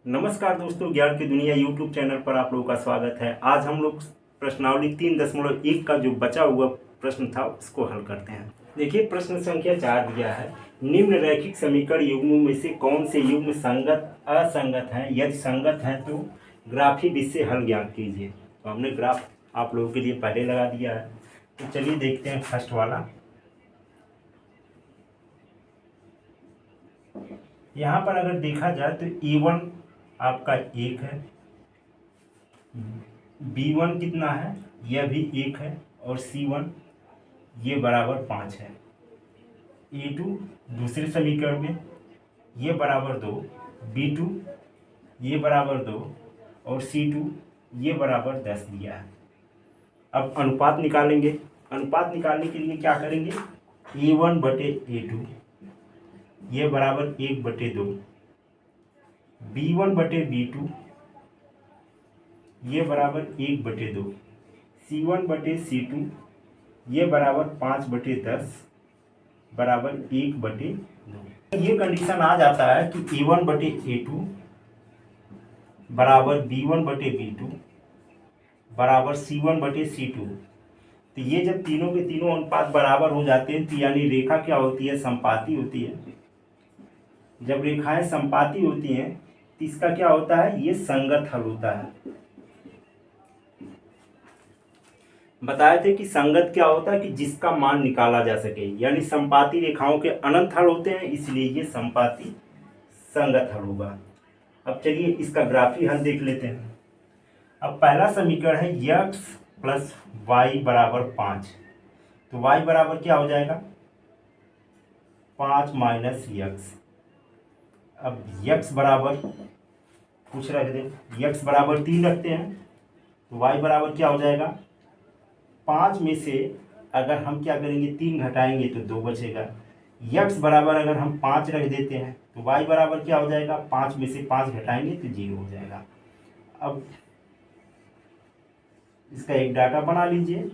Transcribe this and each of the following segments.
नमस्कार दोस्तों, ज्ञान की दुनिया यूट्यूब चैनल पर आप लोगों का स्वागत है। आज हम लोग प्रश्नावली 3.1 का जो बचा हुआ प्रश्न था उसको हल करते हैं। देखिए, प्रश्न संख्या 4 दिया है, निम्न रैखिक समीकरण युग्मों में से कौन से युग्म संगत असंगत हैं? यदि संगत हैं तो ग्राफी विधि से हल ज्ञात कीजिए। तो हमने ग्राफ आप लोगों के लिए पहले लगा दिया है, तो चलिए देखते हैं फर्स्ट वाला। यहाँ पर अगर देखा जाए तो E1 आपका 1 है, B1 कितना है, यह भी 1 है, और C1 ये बराबर 5 है। A2 दूसरे समीकरण में ये बराबर 2, B2 ये बराबर 2 और C2 ये बराबर 10 दिया है। अब अनुपात निकालेंगे। अनुपात निकालने के लिए क्या करेंगे, A1 बटे A2 ये बराबर 1 बटे 2, B1 बटे B2 ये बराबर 1 बटे 2, C1 बटे C2 ये बराबर 5 बटे 10 बराबर 1 बटे 2। ये कंडीशन आ जाता है कि A1 बटे A2 बराबर B1 बटे B2 बराबर C1 बटे C2। तो ये जब तीनों के तीनों अनुपात बराबर हो जाते हैं तो यानी रेखा क्या होती है, संपाती होती है। जब रेखाएं संपाती होती हैं तो इसका क्या होता है, ये संगत हल होता है। बताए थे कि संगत क्या होता है कि जिसका मान निकाला जा सके, यानी संपाती रेखाओं के अनंत हल होते हैं, इसलिए ये संपाती संगत हल होगा। अब चलिए इसका ग्राफी हल देख लेते हैं। अब पहला समीकरण है x प्लस वाई बराबर 5। तो y बराबर क्या हो जाएगा, 5 माइनस यक्स। अब x बराबर कुछ रख दें, x बराबर 3 रखते हैं, तो y बराबर क्या हो जाएगा, 5 में से अगर हम क्या करेंगे, 3 घटाएंगे तो 2 बचेगा। x बराबर अगर हम 5 रख देते हैं तो y बराबर क्या हो जाएगा, 5 में से 5 घटाएंगे तो 0 हो जाएगा। अब इसका एक डाटा बना लीजिए,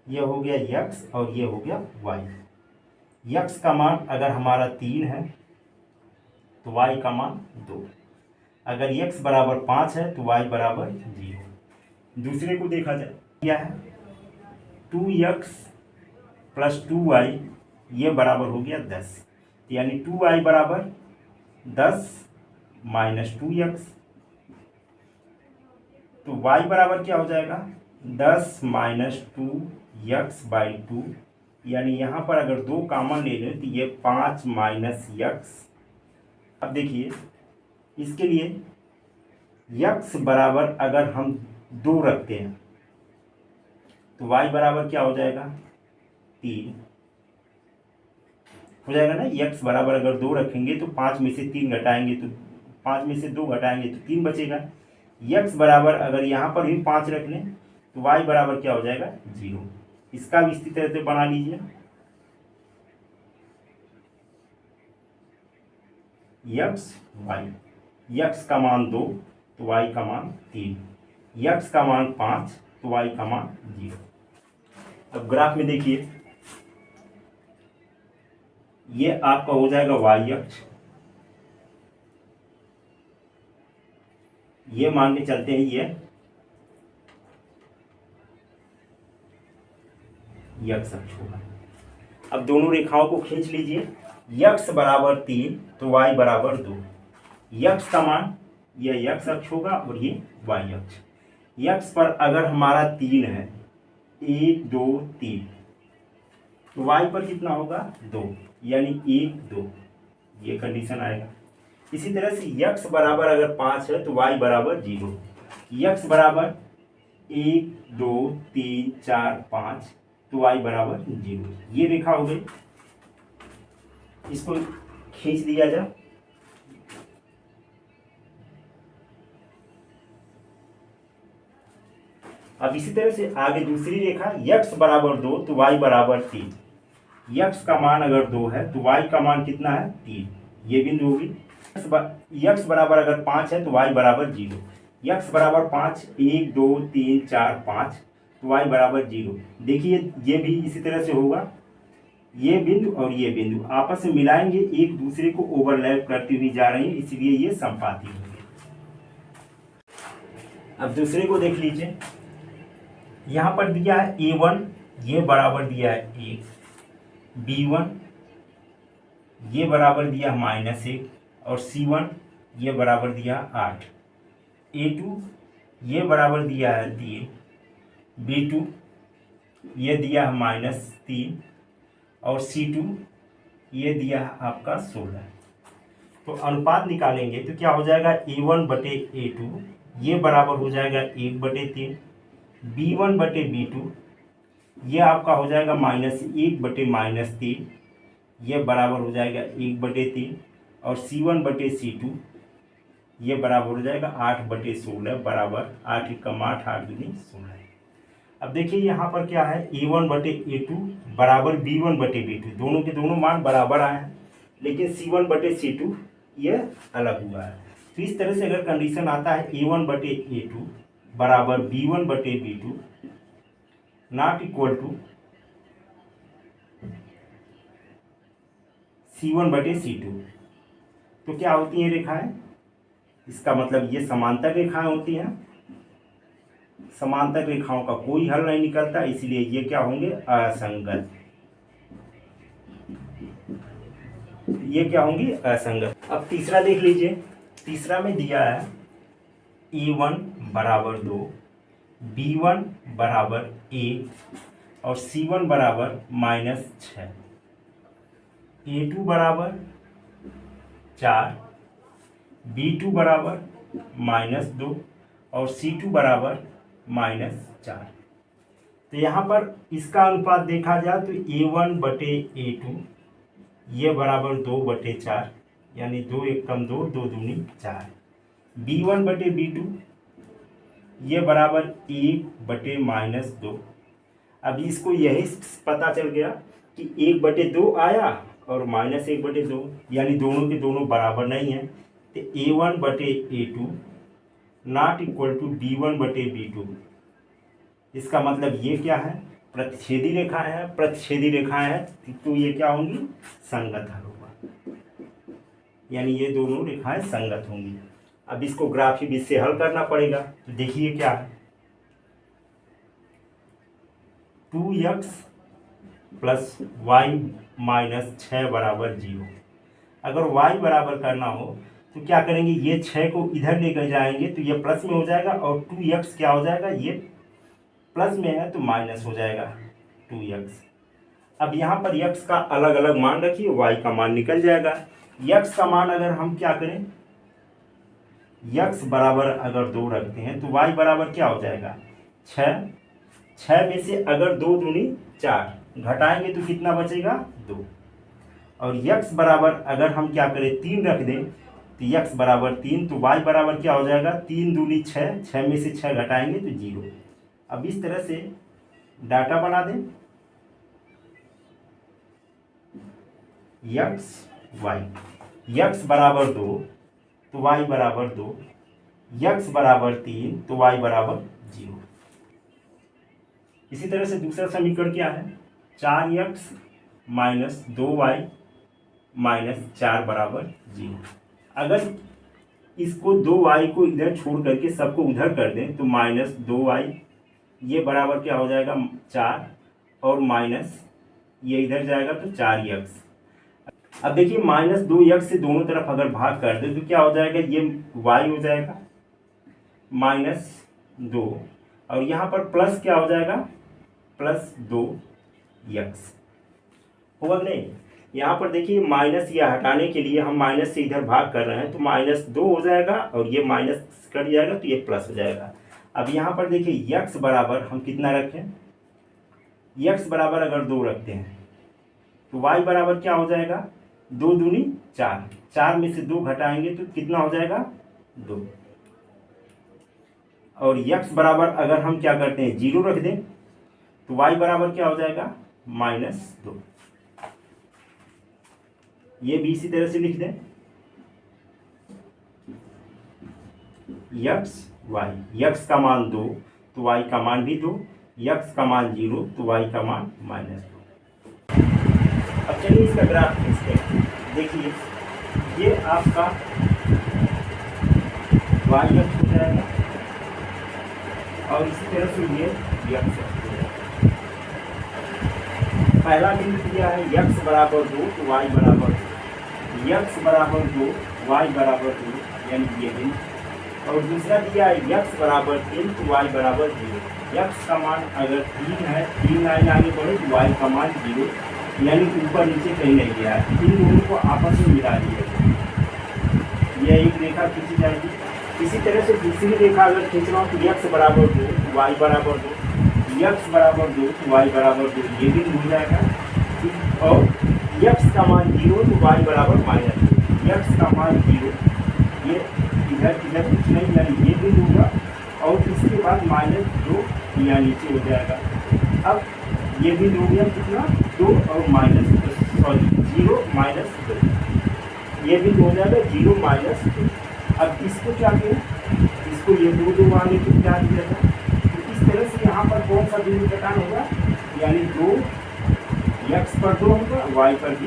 यह हो गया x और ये हो गया y। x का मान अगर हमारा 3 है तो y का मान 2। अगर x बराबर 5 है तो y बराबर 0। दूसरे को देखा जाए, क्या है 2x प्लस 2y ये बराबर हो गया 10, यानी 2y बराबर 10 माइनस 2x। तो y बराबर क्या हो जाएगा, 10 माइनस 2x बाई 2, यानी यहाँ पर अगर 2 कॉमन ले लें तो ये 5 माइनस x। अब देखिए इसके लिए x बराबर अगर हम 2 रखते हैं तो y बराबर क्या हो जाएगा, 3 हो जाएगा ना। x बराबर अगर 2 रखेंगे तो 5 में से 3 घटाएंगे तो 5 में से 2 घटाएंगे तो 3 बचेगा। x बराबर अगर यहाँ पर भी 5 रख लें तो y बराबर क्या हो जाएगा, 0। इसका भी इसी तरह से बना लीजिए, x का मान 2 तो y का मान 3, x का मान 5 तो y का मान 0। अब ग्राफ में देखिए, ये आपका हो जाएगा y अक्ष, ये मान के चलते हैं ये x अक्ष होगा। अब दोनों रेखाओं को खींच लीजिए, x बराबर 3 तो y बराबर 2। x का मान यह x अक्ष होगा और ये y अक्ष। x पर अगर हमारा 3 है, 1 2 3, तो y पर कितना होगा, 2, यानी 1 2, ये कंडीशन आएगा। इसी तरह से x बराबर अगर 5 है तो y बराबर 0। x बराबर 1 2 3 4 5 तो y बराबर 0। ये रेखा हो गई, इसको खींच दिया जाए। अब इसी तरह से आगे दूसरी रेखा, x बराबर 2 तो y बराबर 3। x का मान अगर 2 है तो y का मान कितना है, 3, ये बिंदु होगी। x बराबर अगर 5 है तो y बराबर 0। x बराबर 5, 1 2 3 4 5 तो y बराबर 0। देखिए ये भी इसी तरह से होगा, ये बिंदु और ये बिंदु आपस में मिलाएंगे, एक दूसरे को ओवरलैप करती हुई जा रही है, इसलिए ये संपाती होंगे। अब दूसरे को देख लीजिए, यहाँ पर दिया है A1, ये बराबर दिया है 1, B1 ये बराबर दिया -1 और C1 ये बराबर दिया 8, A2 ये बराबर दिया है 3, B2 ये दिया है -3 और C2 ये दिया है आपका 16। तो अनुपात निकालेंगे तो क्या हो जाएगा, A1 बटे A2 ये बराबर हो जाएगा 1/3, B1 बटे B2 ये आपका हो जाएगा -1 बटे -3 ये बराबर हो जाएगा 1/3 और C1 बटे C2 ये बराबर हो जाएगा 8/16 बराबर 8 × 8 8 दूनी 16। अब देखिए यहाँ पर क्या है, A1 बटे A2 बराबर B1 बटे B2, दोनों के दोनों मान बराबर आए हैं, लेकिन C1 बटे C2 ये अलग हुआ है। तो इस तरह से अगर कंडीशन आता है A1 बटे A2 बराबर B1 बटे B2 not equal to C1 बटे C2, तो क्या होती हैं रेखाएं, इसका मतलब ये समांतर रेखाएं होती हैं। समांतर रेखाओं का कोई हल नहीं निकलता, इसलिए ये क्या होंगे, असंगत। ये क्या होंगी, असंगत। अब तीसरा देख लीजिए, तीसरा में दिया है A1 बराबर 2, B1 बराबर 1 और C1 बराबर -6, A2 बराबर 4, B2 बराबर -2 और C2 बराबर -4। तो यहाँ पर इसका अनुपात देखा जाए तो A1 बटे A2 ये बराबर 2/4, यानी 2 × 1 = 2, 2 दूनी 4। B1 बटे B2 ये बराबर 1/-2। अब इसको यही पता चल गया कि 1/2 आया और -1/2, यानी दोनों के दोनों बराबर नहीं है। तो A1 बटे A2 not equal to B1 बटे B2। इसका मतलब ये क्या है, प्रतिच्छेदी रेखाएं हैं, प्रतिच्छेदी रेखाएं हैं तो ये क्या होंगी, संगत हल होगा, यानी ये दोनों रेखाएं संगत होंगी। अब इसको ग्राफी विधि से हल करना पड़ेगा। तो देखिए क्या है, 2x प्लस y माइनस 6 बराबर 0। अगर y बराबर करना हो तो क्या करेंगे, ये 6 को इधर लेकर जाएंगे तो ये प्लस में हो जाएगा और 2x क्या हो जाएगा, ये प्लस में है तो माइनस हो जाएगा 2x। अब यहाँ पर x का अलग अलग मान रखिए, y का मान निकल जाएगा। x का मान अगर हम क्या करें, x बराबर अगर 2 रखते हैं तो y बराबर क्या हो जाएगा, 6। 6 में से अगर 2 दूनी 4 घटाएंगे तो कितना बचेगा, 2। और x बराबर अगर हम क्या करें, 3 रख दें तो x बराबर 3, तो y बराबर क्या हो जाएगा, 3 दूनी 6, 6 में से 6 घटाएंगे तो 0। अब इस तरह से डाटा बना दें, x बराबर 2 तो y बराबर 2, x बराबर 3 तो y बराबर 0। इसी तरह से दूसरा समीकरण क्या है, 4x माइनस 2y माइनस 4 बराबर 0। अगर इसको 2y को इधर छोड़ करके सबको उधर कर दें तो -2y ये बराबर क्या हो जाएगा, 4 और माइनस ये इधर जाएगा तो 4x। अब देखिए -2x से दोनों तरफ अगर भाग कर दें तो क्या हो जाएगा, ये y हो जाएगा -2 और यहाँ पर प्लस क्या हो जाएगा, +2x होगा नहीं। यहाँ पर देखिए माइनस या हटाने के लिए हम माइनस से इधर भाग कर रहे हैं तो -2 हो जाएगा और ये माइनस कट जाएगा तो ये प्लस हो जाएगा। अब यहाँ पर देखिए x बराबर हम कितना रखें, x बराबर अगर 2 रखते हैं तो y बराबर क्या हो जाएगा, 2 दूनी 4, 4 में से 2 घटाएंगे तो कितना हो जाएगा, 2। और x बराबर अगर हम क्या करते हैं, 0 रख दें तो y बराबर क्या हो जाएगा, -2। ये भी इसी तरह से लिख दें, x का मान 2 तो y का मान भी 2, x का मान 0 तो y का मान -2। चलिए इसका ग्राफ खींचते हैं। देखिए ये आपका वाई अक्ष हो जाएगा और इसी तरह से ये यक्स अक्ष हो जाएगा। पहला बिंदु दिया है यक्स बराबर 2 तो वाई बराबर 2, यक्स बराबर 2 वाई बराबर 2 यानी ये बिंदु, और दूसरा दिया है यक्स बराबर 3 तो वाई बराबर 0। यक्स का मान अगर 3 है, 3 लाइन आगे बढ़े तो वाई का मान 0 यानी ऊपर नीचे कहीं नहीं गया है। इन दोनों को आपस में मिला दिया, यह एक रेखा खींची जाएगी। इसी तरह से दूसरी रेखा अगर खींच रहा हूँ तो यक्स बराबर 2 तो वाई बराबर 2, यक्स बराबर 2 तो वाई बराबर 2 ये भी हो जाएगा। और यक्स का मान 0 तो वाई बराबर -2, यक्स का मान 0 ये इधर इधर कुछ नहीं यानी ये भी होगा, और इसके बाद -2 यहाँ नीचे हो जाएगा। अब ये भी हो गया कितना 2 और -0 -2, ये भी हो जाएगा 0 -2। अब इसको क्या करें, इसको ये 2 आगे को क्या दिया जाए, तो इस तरह से यहाँ पर कौन सा बिंदु घटान होगा, यानी 2 यक्स पर 2 होगा, वाई पर भी।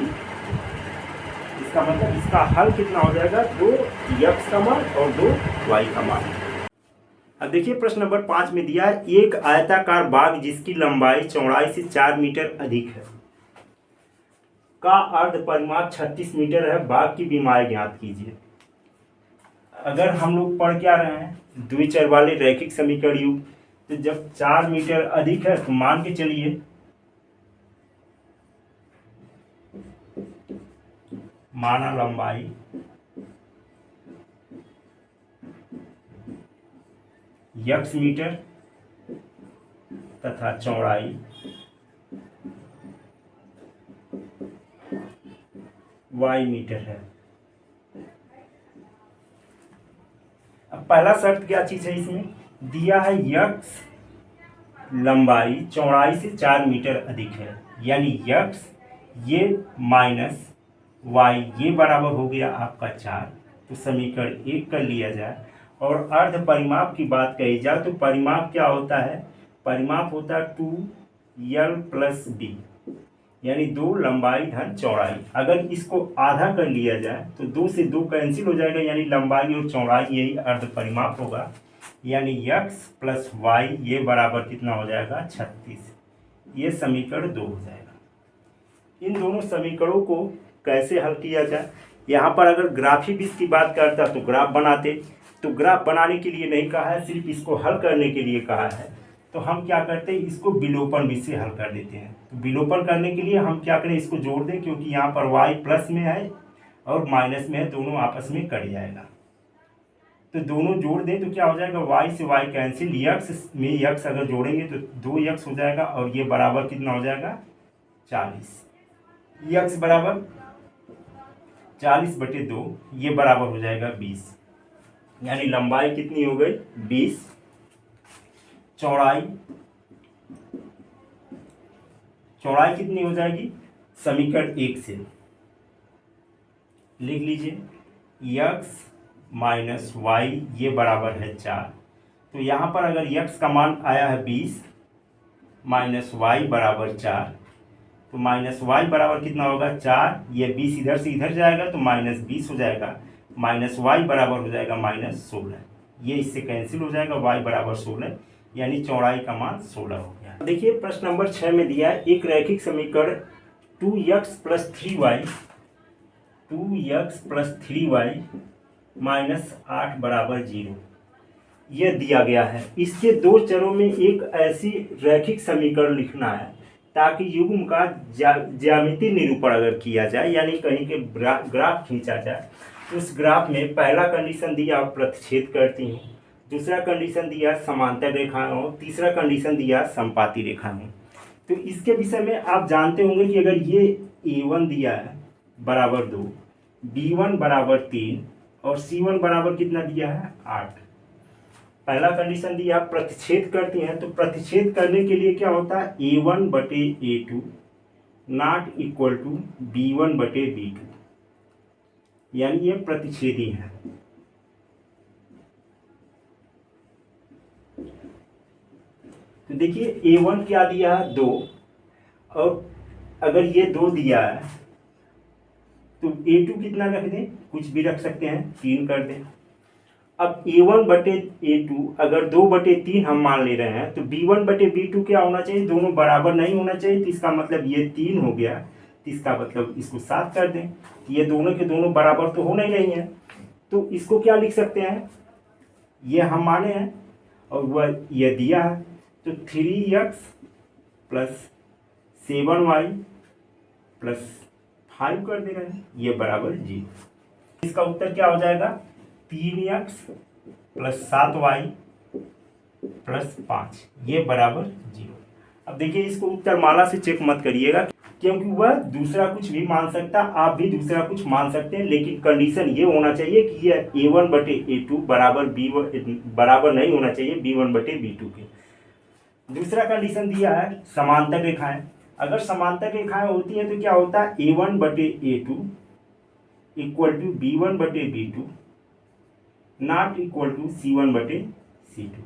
इसका मतलब इसका हल कितना हो जाएगा, 2 यक्स का मान और 2 वाई का मान। अब देखिए प्रश्न नंबर 5 में दिया है एक आयताकार बाग जिसकी लंबाई चौड़ाई से 4 मीटर अधिक है का अर्ध परिमाप 36 मीटर है, बाग की विमाएं ज्ञात कीजिए। अगर हम लोग पढ़ क्या रहे हैं द्विचर वाले रैखिक समीकरण युग, तो जब 4 मीटर अधिक है तो मान के चलिए माना लंबाई यक्स मीटर तथा चौड़ाई वाई मीटर है। अब पहला शर्त क्या चीज है, इसमें दिया है यक्स लंबाई चौड़ाई से 4 मीटर अधिक है, यानी यक्स ये माइनस वाई ये बराबर हो गया आपका 4, तो समीकरण 1 कर लिया जाए। और अर्ध परिमाप की बात कही जाए तो परिमाप क्या होता है, परिमाप होता है 2l + b, यानी 2 लंबाई धन चौड़ाई। अगर इसको आधा कर लिया जाए तो 2 से 2 कैंसिल हो जाएगा, यानी लंबाई और चौड़ाई यही अर्ध परिमाप होगा, यानी यक्स + वाई ये बराबर कितना हो जाएगा 36। ये समीकरण 2 हो जाएगा। इन दोनों समीकरणों को कैसे हल किया जाए, यहाँ पर अगर ग्राफी विधि की बात करता तो ग्राफ बनाते, तो ग्राफ बनाने के लिए नहीं कहा है, सिर्फ इसको हल करने के लिए कहा है। तो हम क्या करते हैं, इसको विलोपन विधि से हल कर देते हैं। तो विलोपन करने के लिए हम क्या करें, इसको जोड़ दें, क्योंकि यहाँ पर y प्लस में है और माइनस में है, दोनों आपस में कट जाएगा। तो दोनों जोड़ दें तो क्या हो जाएगा, y से y कैंसिल, यक्स में यक्स अगर जोड़ेंगे तो 2 यक्स हो जाएगा, और ये बराबर कितना हो जाएगा 40। यक्स बराबर 40/2 ये बराबर हो जाएगा 20, यानी लंबाई कितनी हो गई 20, चौड़ाई कितनी हो जाएगी, समीकरण 1 से लिख लीजिए यक्स माइनस वाई ये बराबर है 4। तो यहाँ पर अगर यक्स का मान आया है 20 माइनस वाई बराबर 4, तो माइनस वाई बराबर कितना होगा 4, ये 20 इधर से इधर जाएगा तो -20 हो जाएगा, माइनस वाई बराबर हो जाएगा -16, ये इससे कैंसिल हो जाएगा, वाई बराबर 16, यानी चौड़ाई का मान 16 हो गया। देखिए प्रश्न नंबर 6 में दिया है एक रैखिक समीकरण 2x + 3y -8 = 0 यह दिया गया है। इसके दो चरों में एक ऐसी रैखिक समीकरण लिखना है ताकि युग्म का ज्यामितीय निरूपण अगर किया जाए, यानी कहीं के ग्राफ खींचा जाए, तो उस ग्राफ में पहला कंडीशन दिया प्रतिच्छेद करती हूँ, दूसरा कंडीशन दिया समांतर रेखाएं हो, तीसरा कंडीशन दिया संपाती रेखाएं हो। तो इसके विषय में आप जानते होंगे कि अगर ये a1 दिया है बराबर 2, b1 बराबर 3 और c1 बराबर कितना दिया है 8, पहला कंडीशन दिया प्रतिच्छेद करती हैं, तो प्रतिच्छेद करने के लिए क्या होता है a1/a2 not equal to b1/b2, यानी ये प्रतिच्छेदी है। तो देखिए a1 क्या दिया है 2, और अगर ये 2 दिया है A2 कितना रख दें, कुछ भी रख सकते हैं, 3 कर दें। अब A1 बटे A2 अगर 2/3 हम मान ले रहे हैं तो B1 बटे B2 क्या होना चाहिए, दोनों बराबर नहीं होना चाहिए। तो इसका मतलब ये 3 हो गया, तो इसका मतलब इसको 7 कर दें। ये दोनों के दोनों बराबर तो होना ही नहीं है, तो इसको क्या लिख सकते हैं, ये हम माने हैं और वह ये दिया है, तो 3x प्लस 7y प्लस 5 कर दे रहे हैं, ये बराबर 0। इसका उत्तर क्या हो जाएगा, 3x प्लस 7y प्लस 5, ये बराबर 0। अब देखिए इसको उत्तर माला से चेक मत करिएगा, क्योंकि वह दूसरा कुछ भी मान सकता, आप भी दूसरा कुछ मान सकते हैं, लेकिन कंडीशन ये होना चाहिए कि ये A1 बटे A2 बराबर बराबर नहीं होना चाहिए B1 बटे B2 के। दूसरा कंडीशन दिया है समांतर रेखाएं। अगर समांतर रेखाएं होती हैं तो क्या होता है, A1 बटे A2 इक्वल टू B1 बटे B2 not equal to C1 बटे C2।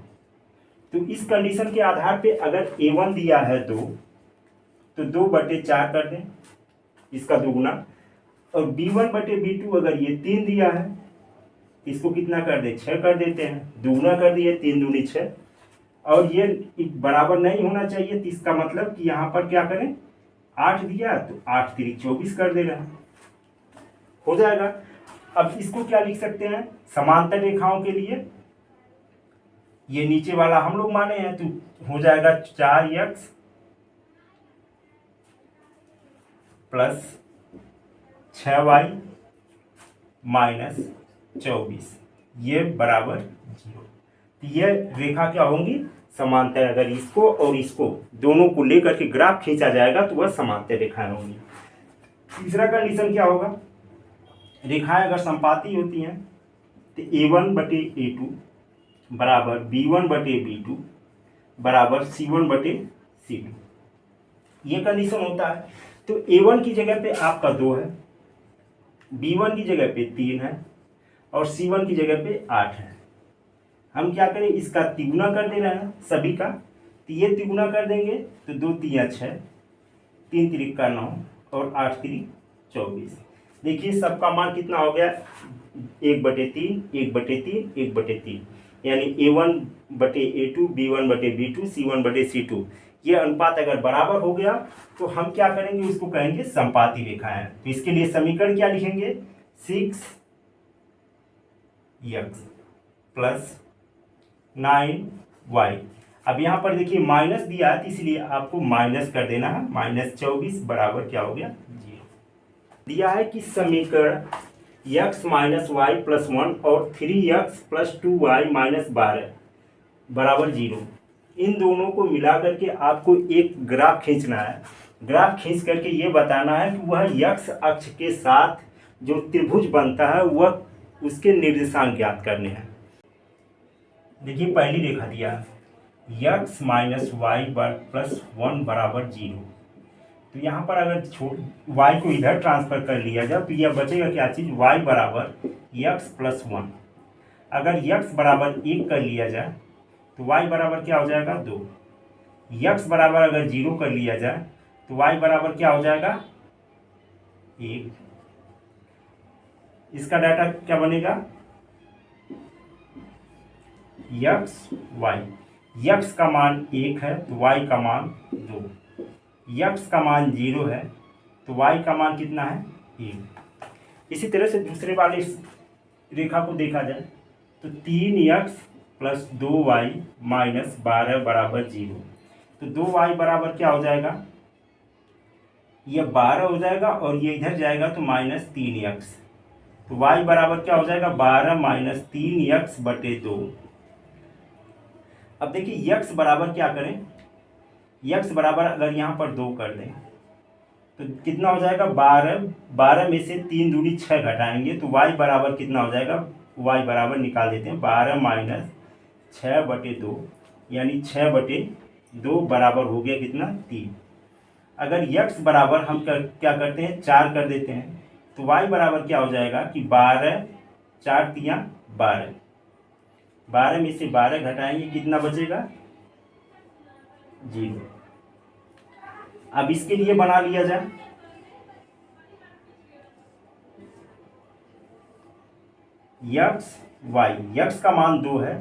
तो इस कंडीशन के आधार पे अगर A1 दिया है 2 तो 2/4 कर दें, इसका दुगुना, और B1 बटे B2 अगर ये 3 दिया है इसको कितना कर दें, 6 कर देते हैं, दुगुना कर दिए, 3 दूनी 6, और ये बराबर नहीं होना चाहिए। तो इसका मतलब कि यहाँ पर क्या करें, 8 दिया तो 8 3 24 कर देना, हो जाएगा। अब इसको क्या लिख सकते हैं, समांतर रेखाओं के लिए ये नीचे वाला हम लोग माने हैं, तो हो जाएगा 4x प्लस 6y माइनस 24, ये बराबर 0। तो ये रेखा क्या होंगी, समांतर। अगर इसको और इसको दोनों को लेकर के ग्राफ खींचा जाएगा तो वह समांतर रेखाएं होंगी। तीसरा कंडीशन क्या होगा, रेखाएं अगर संपाती होती हैं तो A1 बटे A2 बराबर B1 बटे B2 बराबर C1 बटे C2, ये कंडीशन होता है। तो A1 की जगह पे आपका 2 है, B1 की जगह पे 3 है और C1 की जगह पे 8 है। हम क्या करें, इसका तिगुना कर दे रहे हैं सभी का, तो ये तिगुना कर देंगे तो 2 3 6, 3 3 का 9 और 8 3 24। देखिए सबका मान कितना हो गया, 1/3 1/3 1/3, यानी A1 बटे A2 B1 बटे B2 C1 बटे C2। ये अनुपात अगर बराबर हो गया तो हम क्या करेंगे, उसको कहेंगे संपाती रेखाएं। तो इसके लिए समीकरण क्या लिखेंगे, 6x प्लस 9y। अब यहाँ पर देखिए माइनस दिया है, इसलिए आपको माइनस कर देना है, -24 बराबर क्या हो गया, 0। दिया है कि समीकरण x माइनस वाई प्लस 1 और 3x प्लस 2y माइनस 12 बराबर 0, इन दोनों को मिला करके आपको एक ग्राफ खींचना है। ग्राफ खींच करके ये बताना है कि वह x अक्ष के साथ जो त्रिभुज बनता है वह उसके निर्देशांक ज्ञात करने हैं। देखिए पहली रेखा दिया x माइनस वाई प्लस 1 बराबर 0। तो यहाँ पर अगर y को इधर ट्रांसफर कर लिया जाए तो यह बचेगा क्या चीज़, y बराबर x प्लस 1। अगर x बराबर 1 कर लिया जाए तो y बराबर क्या हो जाएगा, 2। x बराबर अगर 0 कर लिया जाए तो y बराबर क्या हो जाएगा, 1। इसका डाटा क्या बनेगा, x का मान 1 है तो y का मान 2, x का मान 0 है तो y का मान कितना है, 1। इसी तरह से दूसरे वाले रेखा को देखा जाए तो 3x प्लस 2y माइनस 12 बराबर 0। तो 2y बराबर क्या हो जाएगा, यह 12 हो जाएगा और ये इधर जाएगा तो -3x। तो y बराबर क्या हो जाएगा, 12 माइनस 3x बटे 2। अब देखिए x बराबर क्या करें, x बराबर अगर यहाँ पर 2 कर दें तो कितना हो जाएगा, 12 में से 3 दूनी 6 घटाएंगे तो y बराबर कितना हो जाएगा, y बराबर निकाल देते हैं 12 माइनस 6 बटे 2, यानी 6 बटे 2 बराबर हो गया कितना, 3। अगर x बराबर हम क्या करते हैं, 4 कर देते हैं तो y बराबर क्या हो जाएगा कि 12 4 3 12, 12 में से 12 घटाएंगे कितना बचेगा, 0। अब इसके लिए बना लिया जाए यक्स वाई, यक्स का मान 2 है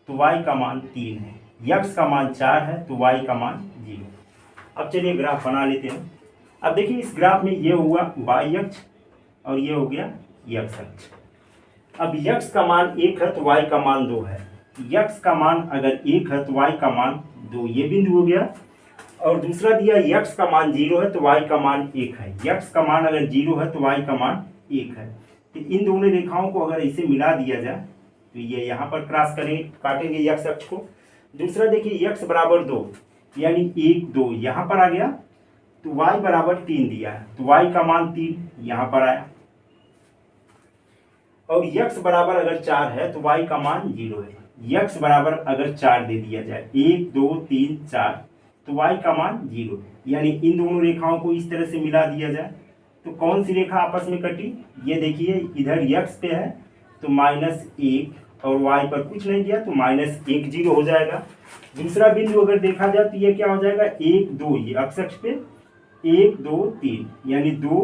तो वाई का मान 3 है, यक्स का मान 4 है तो वाई का मान 0। अब चलिए ग्राफ बना लेते हैं। अब देखिए इस ग्राफ में ये हुआ वाई अक्ष और ये हो गया यक्स अक्ष। अब यक्स का मान 1 है तो वाई का मान 2 है, यक्स का मान अगर 1 है तो वाई का मान 2, ये बिंदु हो गया। और दूसरा दिया यक्स का मान 0 है तो वाई का मान 1 है, यक्स का मान अगर 0 है तो वाई का मान 1 है। तो इन दोनों रेखाओं को अगर इसे मिला दिया जाए तो ये यहाँ पर क्रॉस करेंगे, काटेंगे यक्स अक्ष को। दूसरा देखिए यक्स बराबर 2 यानी 1 2 यहाँ पर आ गया, तो y बराबर 3 दिया है तो y का मान 3 यहाँ पर आया। और x बराबर अगर 4 है तो y का मान 0 है, x बराबर अगर 4 दे दिया जाए 1 2 3 4 तो y का मान 0 है। यानी इन दोनों रेखाओं को इस तरह से मिला दिया जाए तो कौन सी रेखा आपस में कटी, ये देखिए इधर x पे है तो -1 और y पर कुछ नहीं दिया तो -1 0 हो जाएगा। दूसरा बिंदु अगर देखा जाए तो ये क्या हो जाएगा 1 2, ये अक्ष पे 1 2 3 यानी 2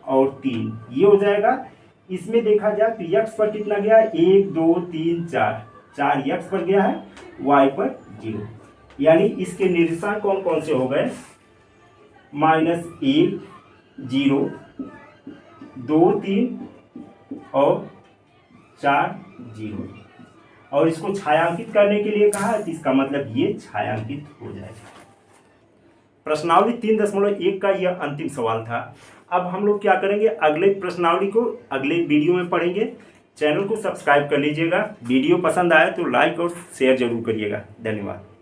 और 3 ये हो जाएगा। इसमें देखा जाए तो यक्स पर कितना गया 1 2 3 4, 4 यक्स पर गया है, y पर 0। यानी इसके निर्देशांक कौन कौन से हो गए -1 0 2 3 और 4 0। और इसको छायांकित करने के लिए कहा है तो इसका मतलब ये छायांकित हो जाएगा। प्रश्नावली 3.1 का यह अंतिम सवाल था। अब हम लोग क्या करेंगे, अगले प्रश्नावली को अगले वीडियो में पढ़ेंगे। चैनल को सब्सक्राइब कर लीजिएगा, वीडियो पसंद आए तो लाइक और शेयर जरूर करिएगा। धन्यवाद।